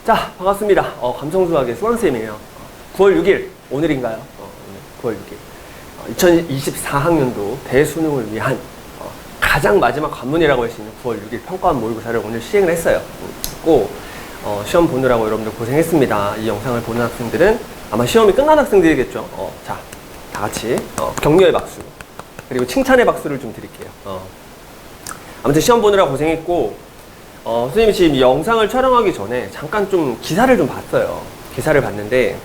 자, 반갑습니다. 감성수학의 수강쌤이에요. 9월 6일, 오늘인가요? 오늘 9월 6일. 2024학년도 대수능을 위한 가장 마지막 관문이라고 할 수 있는 9월 6일 평가원 모의고사를 오늘 시행을 했어요. 꼭 시험 보느라고 여러분들 고생했습니다. 이 영상을 보는 학생들은 아마 시험이 끝난 학생들이겠죠. 자, 다 같이 격려의 박수 그리고 칭찬의 박수를 좀 드릴게요. 아무튼 시험 보느라 고생했고 선생님이 지금 이 영상을 촬영하기 전에 잠깐 좀 기사를 좀 봤어요. 기사를 봤는데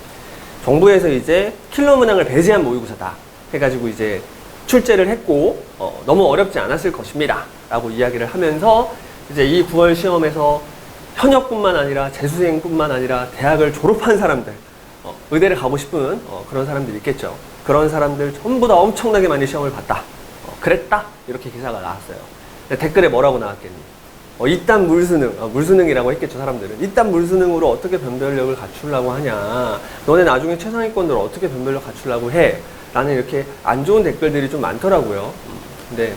정부에서 이제 킬러 문항을 배제한 모의고사다 해가지고 이제 출제를 했고 너무 어렵지 않았을 것입니다 라고 이야기를 하면서 이제 이 9월 시험에서 현역뿐만 아니라 재수생뿐만 아니라 대학을 졸업한 사람들 의대를 가고 싶은 그런 사람들이 있겠죠. 그런 사람들 전부 다 엄청나게 많이 시험을 봤다. 그랬다? 이렇게 기사가 나왔어요. 댓글에 뭐라고 나왔겠니? 이딴 물수능이라고 했겠죠, 사람들은. 이딴 물수능으로 어떻게 변별력을 갖추려고 하냐. 너네 나중에 최상위권으로 어떻게 변별력 갖추려고 해. 라는 이렇게 안 좋은 댓글들이 좀 많더라고요. 근데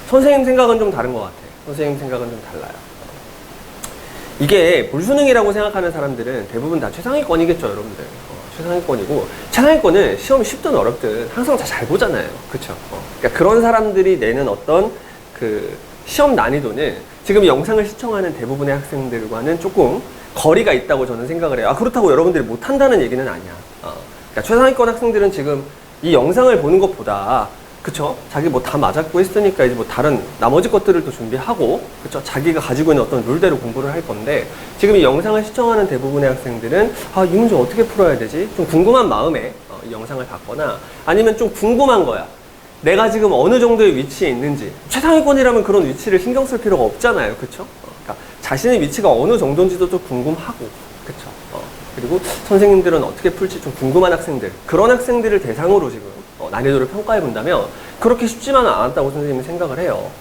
선생님 생각은 좀 다른 것 같아요. 선생님 생각은 좀 달라요. 이게 물수능이라고 생각하는 사람들은 대부분 다 최상위권이겠죠, 여러분들. 최상위권이고, 최상위권은 시험이 쉽든 어렵든 항상 다 잘 보잖아요. 그쵸? 그러니까 그런 사람들이 내는 어떤 그 시험 난이도는 지금 영상을 시청하는 대부분의 학생들과는 조금 거리가 있다고 저는 생각을 해요. 그렇다고 여러분들이 못한다는 얘기는 아니야. 그러니까 최상위권 학생들은 지금 이 영상을 보는 것보다 그쵸? 자기 뭐 다 맞았고 했으니까 이제 뭐 다른 나머지 것들을 또 준비하고 그쵸? 자기가 가지고 있는 어떤 룰대로 공부를 할 건데 지금 이 영상을 시청하는 대부분의 학생들은 이 문제 어떻게 풀어야 되지? 좀 궁금한 마음에 이 영상을 봤거나 아니면 좀 궁금한 거야. 내가 지금 어느 정도의 위치에 있는지. 최상위권이라면 그런 위치를 신경 쓸 필요가 없잖아요. 그쵸? 그러니까 자신의 위치가 어느 정도인지도 좀 궁금하고 그쵸? 그리고 선생님들은 어떻게 풀지 좀 궁금한 학생들, 그런 학생들을 대상으로 지금 난이도를 평가해 본다면 그렇게 쉽지만은 않았다고 선생님이 생각을 해요.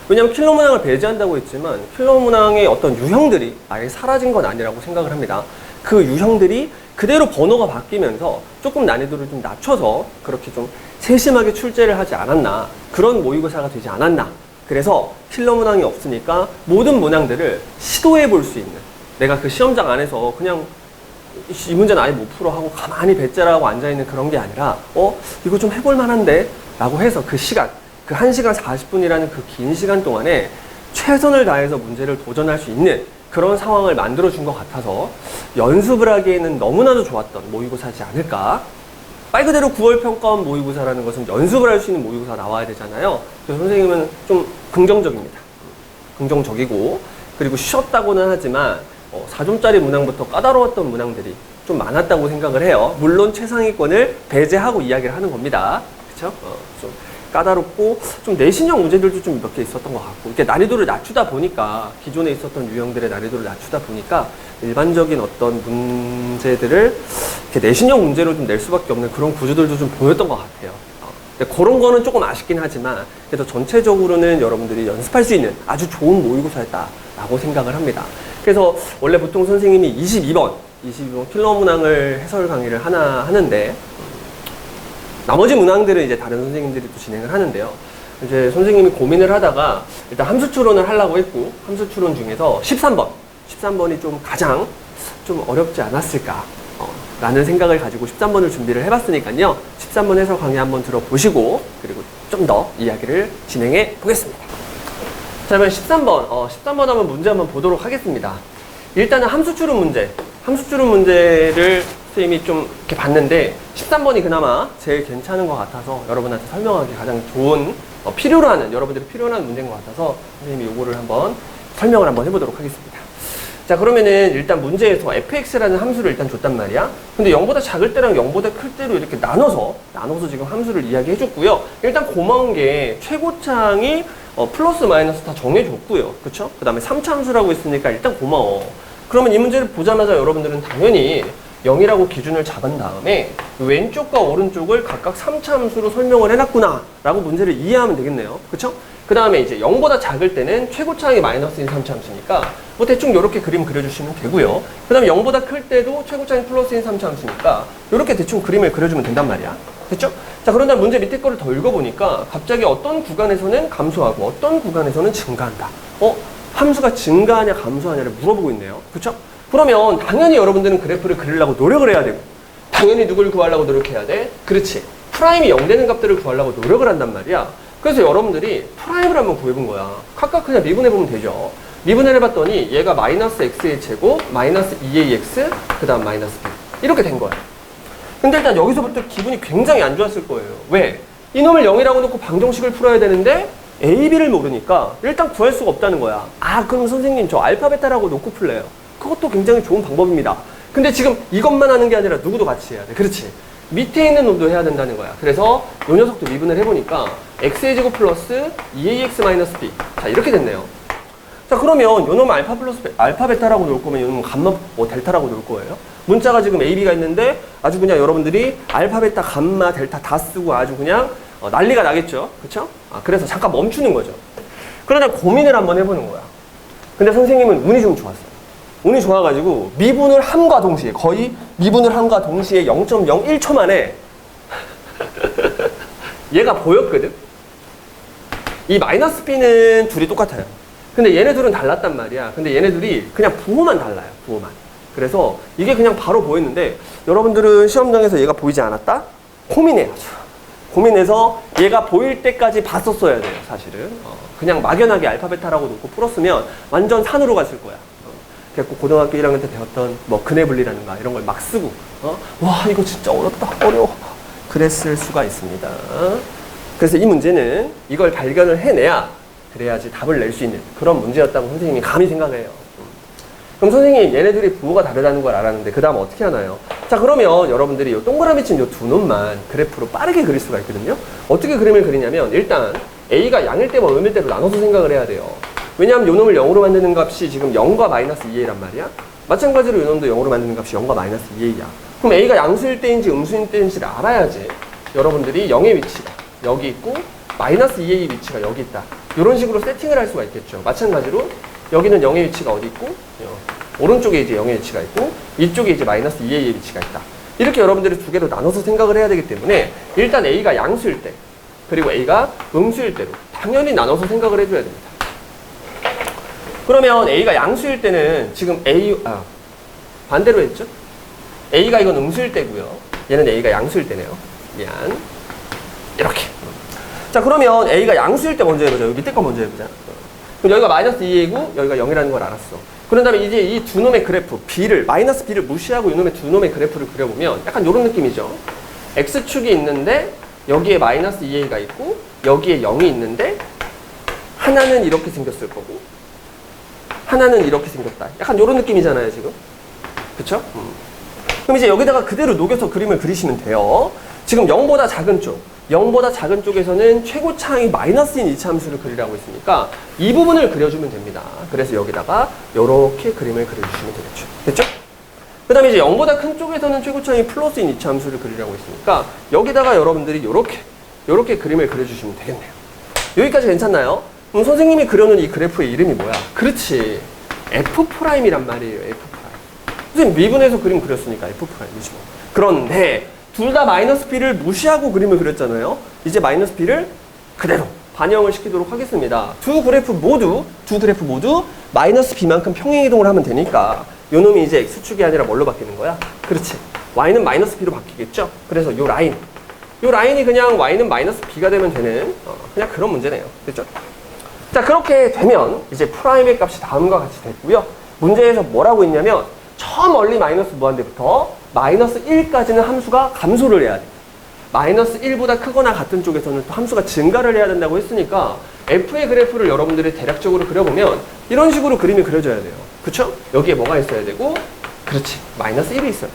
왜냐하면 킬러 문항을 배제한다고 했지만 킬러 문항의 어떤 유형들이 아예 사라진 건 아니라고 생각을 합니다. 그 유형들이 그대로 번호가 바뀌면서 조금 난이도를 좀 낮춰서 그렇게 좀 세심하게 출제를 하지 않았나, 그런 모의고사가 되지 않았나. 그래서 킬러 문항이 없으니까 모든 문항들을 시도해 볼 수 있는, 내가 그 시험장 안에서 그냥 이 문제는 아예 못 풀어 하고 가만히 배째라고 앉아있는 그런 게 아니라 이거 좀 해볼 만한데? 라고 해서 그 시간, 그 1시간 40분이라는 그 긴 시간 동안에 최선을 다해서 문제를 도전할 수 있는 그런 상황을 만들어준 것 같아서 연습을 하기에는 너무나도 좋았던 모의고사지 않을까. 말 그대로 9월 평가원 모의고사라는 것은 연습을 할 수 있는 모의고사 나와야 되잖아요. 그래서 선생님은 좀 긍정적입니다. 긍정적이고, 그리고 쉬웠다고는 하지만 4점짜리 문항부터 까다로웠던 문항들이 좀 많았다고 생각을 해요. 물론 최상위권을 배제하고 이야기를 하는 겁니다. 그쵸? 좀 까다롭고 좀 내신형 문제들도 좀 몇 개 있었던 것 같고, 이렇게 난이도를 낮추다 보니까, 기존에 있었던 유형들의 난이도를 낮추다 보니까 일반적인 어떤 문제들을 이렇게 내신형 문제로 좀 낼 수밖에 없는 그런 구조들도 좀 보였던 것 같아요. 근데 그런 거는 조금 아쉽긴 하지만 그래도 전체적으로는 여러분들이 연습할 수 있는 아주 좋은 모의고사였다라고 생각을 합니다. 그래서 원래 보통 선생님이 22번 킬러 문항을 해설 강의를 하나 하는데 나머지 문항들은 이제 다른 선생님들이 또 진행을 하는데요. 이제 선생님이 고민을 하다가 일단 함수 추론을 하려고 했고, 함수 추론 중에서 13번이 좀 가장 좀 어렵지 않았을까 라는 생각을 가지고 13번을 준비를 해봤으니까요. 13번 해설 강의 한번 들어보시고 그리고 좀 더 이야기를 진행해 보겠습니다. 자, 그러면 13번 하면 문제 한번 보도록 하겠습니다. 일단은 함수 추론 문제를 선생님이 좀 이렇게 봤는데 13번이 그나마 제일 괜찮은 것 같아서 여러분한테 설명하기 가장 좋은 여러분들이 필요로 하는 문제인 것 같아서 선생님이 요거를 한번 설명을 한번 해보도록 하겠습니다. 자, 그러면은 일단 문제에서 fx라는 함수를 일단 줬단 말이야. 근데 0보다 작을 때랑 0보다 클 때로 이렇게 나눠서 지금 함수를 이야기해 줬고요. 일단 고마운 게 최고창이 플러스 마이너스 다 정해줬고요. 그쵸? 그 다음에 3차 함수라고 했으니까 일단 고마워. 그러면 이 문제를 보자마자 여러분들은 당연히 0이라고 기준을 잡은 다음에 왼쪽과 오른쪽을 각각 3차 함수로 설명을 해놨구나 라고 문제를 이해하면 되겠네요. 그쵸? 그 다음에 이제 0보다 작을 때는 최고차항이 마이너스인 3차 함수니까 뭐 대충 이렇게 그림 그려주시면 되고요. 그 다음에 0보다 클 때도 최고차항이 플러스인 3차 함수니까 이렇게 대충 그림을 그려주면 된단 말이야. 됐죠? 자, 그런 다음 문제 밑에 거를 더 읽어보니까 갑자기 어떤 구간에서는 감소하고 어떤 구간에서는 증가한다. 함수가 증가하냐 감소하냐를 물어보고 있네요. 그쵸? 그러면 당연히 여러분들은 그래프를 그리려고 노력을 해야 되고, 당연히 누굴 구하려고 노력해야 돼? 그렇지. 프라임이 0 되는 값들을 구하려고 노력을 한단 말이야. 그래서 여러분들이 프라임을 한번 구해본 거야. 각각 그냥 미분해보면 되죠. 미분을 해봤더니 얘가 마이너스 x의 제곱, 마이너스 2ax, 그 다음 마이너스 b. 이렇게 된 거야. 근데 일단 여기서부터 기분이 굉장히 안 좋았을 거예요. 왜? 이놈을 0이라고 놓고 방정식을 풀어야 되는데 a, b를 모르니까 일단 구할 수가 없다는 거야. 아, 그럼 선생님 저 알파, 베타라고 놓고 풀래요. 그것도 굉장히 좋은 방법입니다. 근데 지금 이것만 하는 게 아니라 누구도 같이 해야 돼. 그렇지? 밑에 있는 놈도 해야 된다는 거야. 그래서 이 녀석도 미분을 해보니까 x의 제곱 플러스 2ax 마이너스 b. 자, 이렇게 됐네요. 자, 그러면 요 놈 알파 플러스 알파 베타라고 놓을 거면 요 놈 감마 뭐 델타라고 놓을 거예요. 문자가 지금 a, b가 있는데 아주 그냥 여러분들이 알파 베타 감마 델타 다 쓰고 아주 그냥 난리가 나겠죠. 그쵸? 아, 그래서 잠깐 멈추는 거죠. 그러다 고민을 한번 해보는 거야. 근데 선생님은 운이 좀 좋았어요. 운이 좋아가지고 미분을 함과 동시에, 거의 미분을 함과 동시에 0.01초 만에 얘가 보였거든. 이 마이너스 b는 둘이 똑같아요. 근데 얘네들은 달랐단 말이야. 근데 얘네들이 그냥 부호만 달라요. 부호만. 그래서 이게 그냥 바로 보였는데 여러분들은 시험장에서 얘가 보이지 않았다? 고민해야죠. 고민해서 얘가 보일 때까지 봤었어야 돼요. 사실은. 그냥 막연하게 알파 베타라고 놓고 풀었으면 완전 산으로 갔을 거야. 그래서 고등학교 1학년 때 배웠던 뭐 근해 분리라든가 이런 걸 막 쓰고 와 이거 진짜 어렵다 어려워 그랬을 수가 있습니다. 그래서 이 문제는 이걸 발견을 해내야 그래야지 답을 낼 수 있는 그런 문제였다고 선생님이 감히 생각해요. 그럼 선생님 얘네들이 부호가 다르다는 걸 알았는데 그 다음 어떻게 하나요? 자, 그러면 여러분들이 이 동그라미 친 이 두 놈만 그래프로 빠르게 그릴 수가 있거든요. 어떻게 그림을 그리냐면 일단 A가 양일 때와 음일 때로 나눠서 생각을 해야 돼요. 왜냐하면 요 놈을 0으로 만드는 값이 지금 0과 마이너스 2a란 말이야. 마찬가지로 요 놈도 0으로 만드는 값이 0과 마이너스 2a야. 그럼 a가 양수일 때인지 음수일 때인지를 알아야지 여러분들이 0의 위치가 여기 있고 마이너스 2a의 위치가 여기 있다. 이런 식으로 세팅을 할 수가 있겠죠. 마찬가지로 여기는 0의 위치가 어디 있고 오른쪽에 이제 0의 위치가 있고 이쪽에 이제 마이너스 2a의 위치가 있다. 이렇게 여러분들이 두 개로 나눠서 생각을 해야 되기 때문에 일단 a가 양수일 때 그리고 a가 음수일 때로 당연히 나눠서 생각을 해줘야 됩니다. 그러면 A가 양수일 때는 지금 반대로 했죠? A가 이건 음수일 때고요. 얘는 A가 양수일 때네요. 미안. 이렇게. 자, 그러면 A가 양수일 때 먼저 해보자. 여기 밑에 거 먼저 해보자. 그럼 여기가 마이너스 2A고 여기가 0이라는 걸 알았어. 그런 다음에 이제 이 두 놈의 그래프, B를, 마이너스 B를 무시하고 이 놈의 두 놈의 그래프를 그려보면 약간 이런 느낌이죠. X축이 있는데 여기에 마이너스 2A가 있고 여기에 0이 있는데 하나는 이렇게 생겼을 거고 하나는 이렇게 생겼다. 약간 이런 느낌이잖아요, 지금. 그쵸? 그럼 이제 여기다가 그대로 녹여서 그림을 그리시면 돼요. 지금 0보다 작은 쪽, 0보다 작은 쪽에서는 최고차항이 마이너스인 이차함수를 그리라고 했으니까 이 부분을 그려주면 됩니다. 그래서 여기다가 이렇게 그림을 그려주시면 되겠죠. 됐죠? 그 다음에 이제 0보다 큰 쪽에서는 최고차항이 플러스인 이차함수를 그리라고 했으니까 여기다가 여러분들이 이렇게 그림을 그려주시면 되겠네요. 여기까지 괜찮나요? 그럼 선생님이 그려놓은 이 그래프의 이름이 뭐야? 그렇지. F'이란 말이에요. F'. 선생님 미분해서 그림 그렸으니까 F'이죠. 그런데 둘 다 마이너스 B를 무시하고 그림을 그렸잖아요. 이제 마이너스 B를 그대로 반영을 시키도록 하겠습니다. 두 그래프 모두 마이너스 B만큼 평행이동을 하면 되니까 요 놈이 이제 X축이 아니라 뭘로 바뀌는 거야? 그렇지. Y는 마이너스 B로 바뀌겠죠? 그래서 요 라인이 그냥 Y는 마이너스 B가 되면 되는 그냥 그런 문제네요. 됐죠? 자, 그렇게 되면 이제 프라임의 값이 다음과 같이 됐고요. 문제에서 뭐라고 했냐면 저 멀리 마이너스 무한대부터 마이너스 1까지는 함수가 감소를 해야 돼. 마이너스 1보다 크거나 같은 쪽에서는 또 함수가 증가를 해야 된다고 했으니까 F의 그래프를 여러분들이 대략적으로 그려보면 이런 식으로 그림이 그려져야 돼요. 그쵸? 여기에 뭐가 있어야 되고 그렇지. 마이너스 1이 있어요.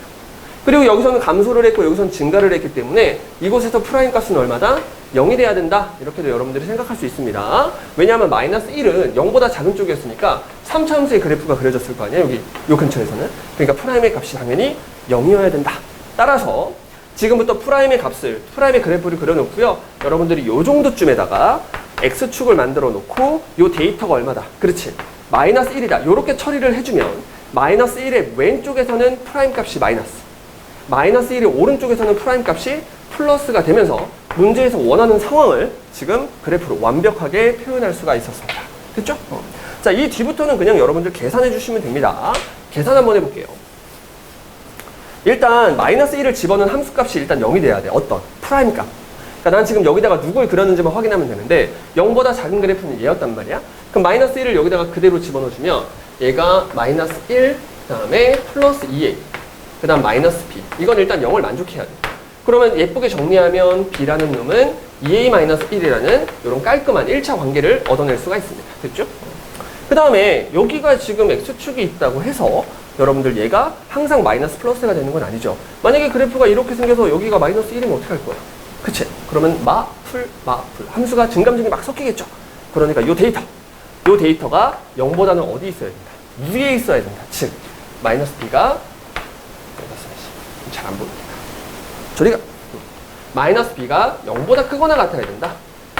그리고 여기서는 감소를 했고 여기서는 증가를 했기 때문에 이곳에서 프라임 값은 얼마다? 0이 돼야 된다. 이렇게도 여러분들이 생각할 수 있습니다. 왜냐하면 마이너스 1은 0보다 작은 쪽이었으니까 3차 함수의 그래프가 그려졌을 거 아니에요. 여기 요 근처에서는. 그러니까 프라임의 값이 당연히 0이어야 된다. 따라서 지금부터 프라임의 그래프를 그려놓고요. 여러분들이 요 정도쯤에다가 X축을 만들어 놓고 요 데이터가 얼마다. 그렇지. 마이너스 1이다. 요렇게 처리를 해주면 마이너스 1의 왼쪽에서는 프라임 값이 마이너스 1의 오른쪽에서는 프라임 값이 플러스가 되면서 문제에서 원하는 상황을 지금 그래프로 완벽하게 표현할 수가 있었습니다. 됐죠? 자, 이 뒤부터는 그냥 여러분들 계산해 주시면 됩니다. 계산 한번 해볼게요. 일단 마이너스 1을 집어넣은 함수값이 일단 0이 돼야 돼. 어떤? 프라임 값. 그러니까 난 지금 여기다가 누굴 그렸는지만 확인하면 되는데 0보다 작은 그래프는 얘였단 말이야. 그럼 마이너스 1을 여기다가 그대로 집어넣어주면 얘가 마이너스 1, 그 다음에 플러스 2a, 그 다음 마이너스 b. 이건 일단 0을 만족해야 돼. 그러면 예쁘게 정리하면 b라는 놈은 2a-1이라는 이런 깔끔한 1차 관계를 얻어낼 수가 있습니다. 됐죠? 그 다음에 여기가 지금 x축이 있다고 해서 여러분들 얘가 항상 마이너스 플러스가 되는 건 아니죠. 만약에 그래프가 이렇게 생겨서 여기가 마이너스 1이면 어떻게 할 거야? 그치? 그러면 마풀 함수가 증감증이 막 섞이겠죠. 그러니까 요 데이터가 0보다는 어디 있어야 된다? 위에 있어야 된다. 즉 마이너스 b가 잘 안 보입니다. 저리가 마이너스 b가 0보다 크거나 같아야 된다.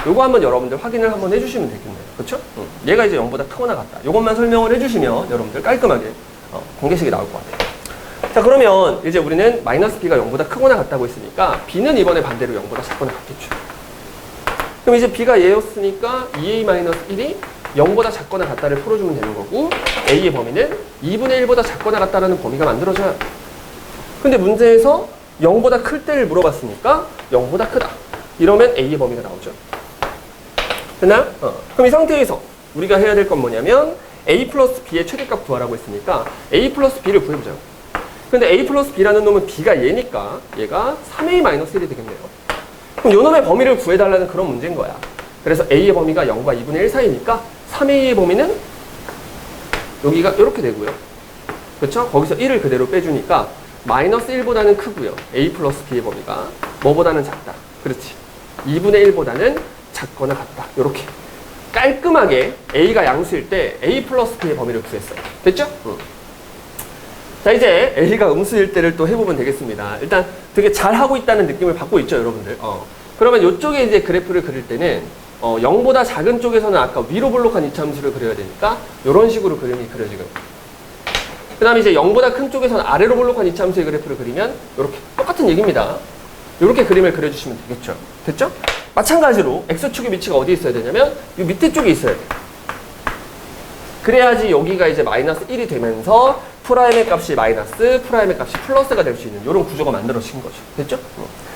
요거 한번 여러분들 확인을 한번 해주시면 되겠네요. 그렇죠? 얘가 이제 0보다 크거나 같다. 요것만 설명을 해주시면 여러분들 깔끔하게 공개식이 나올 것 같아요. 자, 그러면 이제 우리는 마이너스 b가 0보다 크거나 같다고 했으니까 b는 이번에 반대로 0보다 작거나 같겠죠. 그럼 이제 b가 얘였으니까 2a-1이 0보다 작거나 같다를 풀어주면 되는 거고 a의 범위는 2분의 1보다 작거나 같다라는 범위가 만들어져요. 근데 문제에서 0보다 클 때를 물어봤으니까 0보다 크다. 이러면 a의 범위가 나오죠. 됐나요? 그럼 이 상태에서 우리가 해야 될 건 뭐냐면 a 플러스 b의 최대값 구하라고 했으니까 a 플러스 b를 구해보자고. 근데 a 플러스 b라는 놈은 b가 얘니까 얘가 3a-1이 되겠네요. 그럼 요 놈의 범위를 구해달라는 그런 문제인 거야. 그래서 a의 범위가 0과 2분의 1 사이니까 3a의 범위는 여기가 이렇게 되고요. 그렇죠? 거기서 1을 그대로 빼주니까 마이너스 1보다는 크고요. a 플러스 b의 범위가 뭐보다는 작다. 그렇지. 2분의 1보다는 작거나 같다. 이렇게 깔끔하게 a가 양수일 때 a 플러스 b의 범위를 구했어요. 됐죠? 자, 이제 a가 음수일 때를 또 해보면 되겠습니다. 일단 되게 잘하고 있다는 느낌을 받고 있죠, 여러분들. 그러면 이쪽에 이제 그래프를 그릴 때는 0보다 작은 쪽에서는 아까 위로 볼록한 이차함수를 그려야 되니까 이런 식으로 그림이 그려지거든요. 그 다음에 이제 0보다 큰 쪽에서는 아래로 볼록한 이차함수의 그래프를 그리면 이렇게 똑같은 얘기입니다. 이렇게 그림을 그려주시면 되겠죠. 됐죠? 마찬가지로 x축의 위치가 어디에 있어야 되냐면 이 밑에 쪽에 있어야 돼요. 그래야지 여기가 이제 마이너스 1이 되면서 프라임의 값이 마이너스, 프라임의 값이 플러스가 될 수 있는 이런 구조가 만들어진 거죠. 됐죠?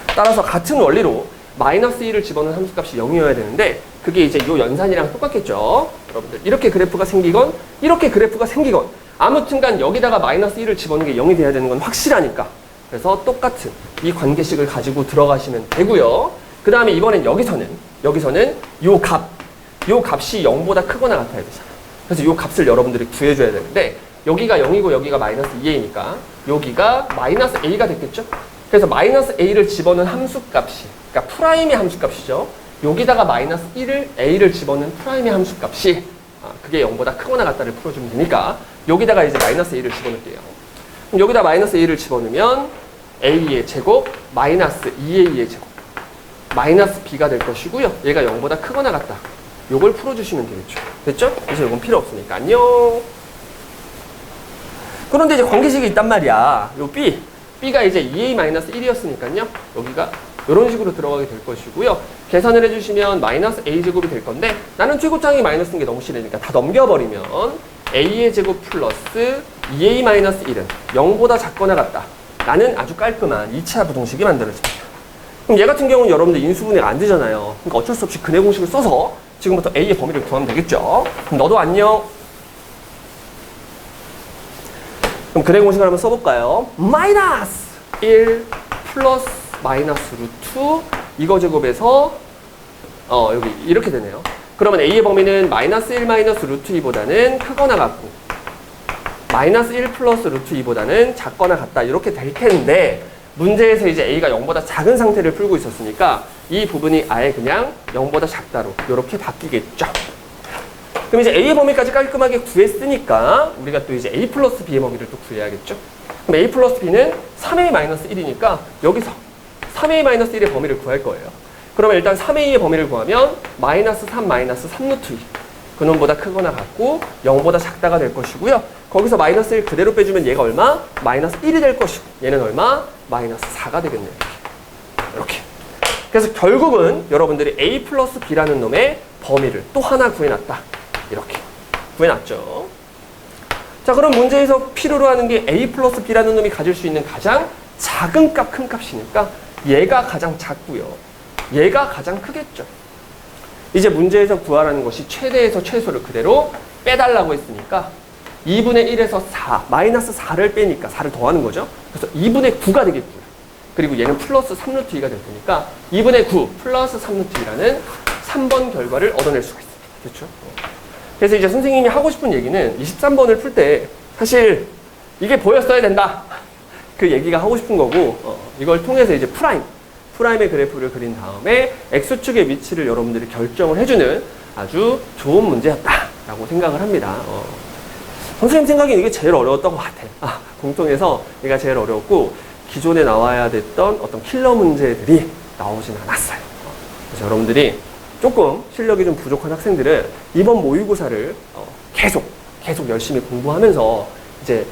따라서 같은 원리로 마이너스 1을 집어넣은 함수값이 0이어야 되는데 그게 이제 이 연산이랑 똑같겠죠. 여러분들 이렇게 그래프가 생기건 이렇게 그래프가 생기건 아무튼간 여기다가 마이너스 1을 집어넣는 게 0이 돼야 되는 건 확실하니까 그래서 똑같은 이 관계식을 가지고 들어가시면 되고요. 그 다음에 이번엔 여기서는 요 값이 0보다 크거나 같아야 되잖아. 그래서 요 값을 여러분들이 구해줘야 되는데 여기가 0이고 여기가 마이너스 2a니까 여기가 마이너스 a가 됐겠죠? 그래서 마이너스 a를 집어넣은 함수값이 그러니까 프라임의 함수값이죠. 여기다가 마이너스 1을 a를 집어넣은 프라임의 함수값이 그게 0보다 크거나 같다를 풀어주면 되니까 여기다가 이제 마이너스 a를 집어넣을게요. 그럼 여기다 마이너스 a를 집어넣으면 a의 제곱 마이너스 2a의 제곱 마이너스 b가 될 것이고요. 얘가 0보다 크거나 같다. 요걸 풀어주시면 되겠죠. 됐죠? 그래서 이건 필요 없으니까 안녕. 그런데 이제 관계식이 있단 말이야. 요 b가 이제 2a-1이었으니까요. 여기가 이런 식으로 들어가게 될 것이고요. 계산을 해주시면 마이너스 a제곱이 될 건데 나는 최고창이 마이너스인 게 너무 싫으니까 다 넘겨버리면 a의 제곱 플러스 2a-1은 0보다 작거나 같다. 라는 아주 깔끔한 2차 부동식이 만들어집니다. 그럼 얘 같은 경우는 여러분들 인수분해가 안 되잖아요. 그러니까 어쩔 수 없이 근해 공식을 써서 지금부터 a의 범위를 구하면 되겠죠. 그럼 너도 안녕. 그럼 근해 공식을 한번 써볼까요? 마이너스 1 플러스 마이너스 루트 이거 제곱에서 여기 이렇게 되네요. 그러면 a의 범위는 마이너스 1 마이너스 루트 2보다는 크거나 같고 마이너스 1 플러스 루트 2보다는 작거나 같다 이렇게 될 텐데 문제에서 이제 a가 0보다 작은 상태를 풀고 있었으니까 이 부분이 아예 그냥 0보다 작다로 이렇게 바뀌겠죠. 그럼 이제 a의 범위까지 깔끔하게 구했으니까 우리가 또 이제 a 플러스 b의 범위를 또 구해야겠죠. 그럼 a 플러스 b는 3a-1이니까 여기서 3a-1의 범위를 구할 거예요. 그러면 일단 3a의 범위를 구하면 마이너스 3 마이너스 3 루트 2 그놈보다 크거나 같고 0보다 작다가 될 것이고요. 거기서 마이너스 1 그대로 빼주면 얘가 얼마? 마이너스 1이 될 것이고 얘는 얼마? 마이너스 4가 되겠네요. 이렇게. 그래서 결국은 여러분들이 a 플러스 b라는 놈의 범위를 또 하나 구해놨다. 이렇게 구해놨죠. 자, 그럼 문제에서 필요로 하는 게 a 플러스 b라는 놈이 가질 수 있는 가장 작은 값, 큰 값이니까 얘가 가장 작고요. 얘가 가장 크겠죠. 이제 문제에서 구하라는 것이 최대에서 최소를 그대로 빼달라고 했으니까 2분의 1에서 4, 마이너스 4를 빼니까 4를 더하는 거죠. 그래서 2분의 9가 되겠고요. 그리고 얘는 플러스 3루트 2가 될 테니까 2분의 9 플러스 3루트 2라는 3번 결과를 얻어낼 수가 있습니다. 그렇죠? 그래서 이제 선생님이 하고 싶은 얘기는 23번을 풀 때 사실 이게 보였어야 된다. 그 얘기가 하고 싶은 거고 이걸 통해서 이제 프라임의 그래프를 그린 다음에 X축의 위치를 여러분들이 결정을 해주는 아주 좋은 문제였다라고 생각을 합니다. 선생님 생각엔 이게 제일 어려웠던 것 같아요. 공통에서 얘가 제일 어려웠고 기존에 나와야 됐던 어떤 킬러 문제들이 나오진 않았어요. 그래서 여러분들이 조금 실력이 좀 부족한 학생들은 이번 모의고사를 계속 열심히 공부하면서 이제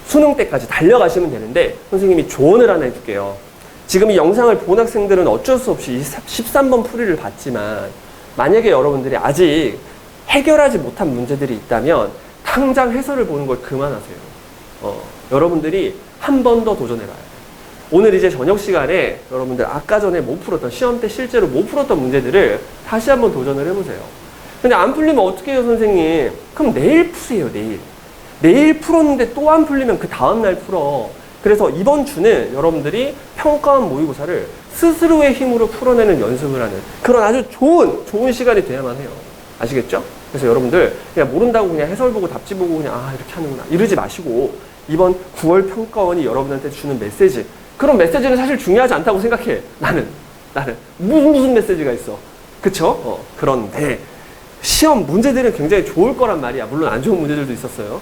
수능 때까지 달려가시면 되는데 선생님이 조언을 하나 해줄게요. 지금 이 영상을 본 학생들은 어쩔 수 없이 13번 풀이를 봤지만 만약에 여러분들이 아직 해결하지 못한 문제들이 있다면 당장 해설을 보는 걸 그만하세요. 여러분들이 한 번 더 도전해봐요. 오늘 이제 저녁 시간에 여러분들 아까 전에 못 풀었던 시험 때 실제로 못 풀었던 문제들을 다시 한번 도전을 해보세요. 근데 안 풀리면 어떻게 해요, 선생님? 그럼 내일 푸세요, 내일. 내일 풀었는데 또 안 풀리면 그 다음날 풀어. 그래서 이번 주는 여러분들이 평가원 모의고사를 스스로의 힘으로 풀어내는 연습을 하는 그런 아주 좋은 시간이 돼야만 해요. 아시겠죠? 그래서 여러분들 그냥 모른다고 그냥 해설 보고 답지 보고 그냥 이렇게 하는구나 이러지 마시고 이번 9월 평가원이 여러분한테 주는 메시지, 그런 메시지는 사실 중요하지 않다고 생각해. 나는 무슨 메시지가 있어. 그쵸? 그런데 시험 문제들은 굉장히 좋을 거란 말이야. 물론 안 좋은 문제들도 있었어요.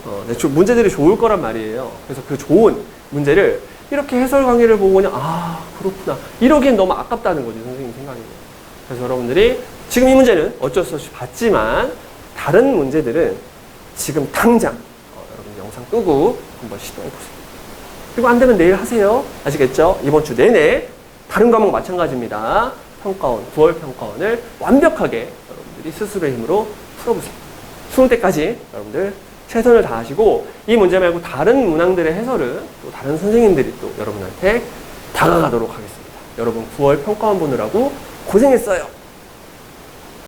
문제들이 좋을 거란 말이에요. 그래서 그 좋은 문제를 이렇게 해설 강의를 보고 그냥 그렇구나 이러기엔 너무 아깝다는 거지, 선생님 생각에는. 그래서 여러분들이 지금 이 문제는 어쩔 수 없이 봤지만 다른 문제들은 지금 당장 여러분 영상 끄고 한번 시도해보세요. 그리고 안 되면 내일 하세요. 아시겠죠? 이번 주 내내 다른 과목 마찬가지입니다. 평가원, 9월 평가원을 완벽하게 여러분들이 스스로의 힘으로 풀어보세요. 수능 때까지 여러분들 최선을 다하시고 이 문제 말고 다른 문항들의 해설은 또 다른 선생님들이 또 여러분한테 다가가도록 하겠습니다. 여러분 9월 평가원 보느라고 고생했어요.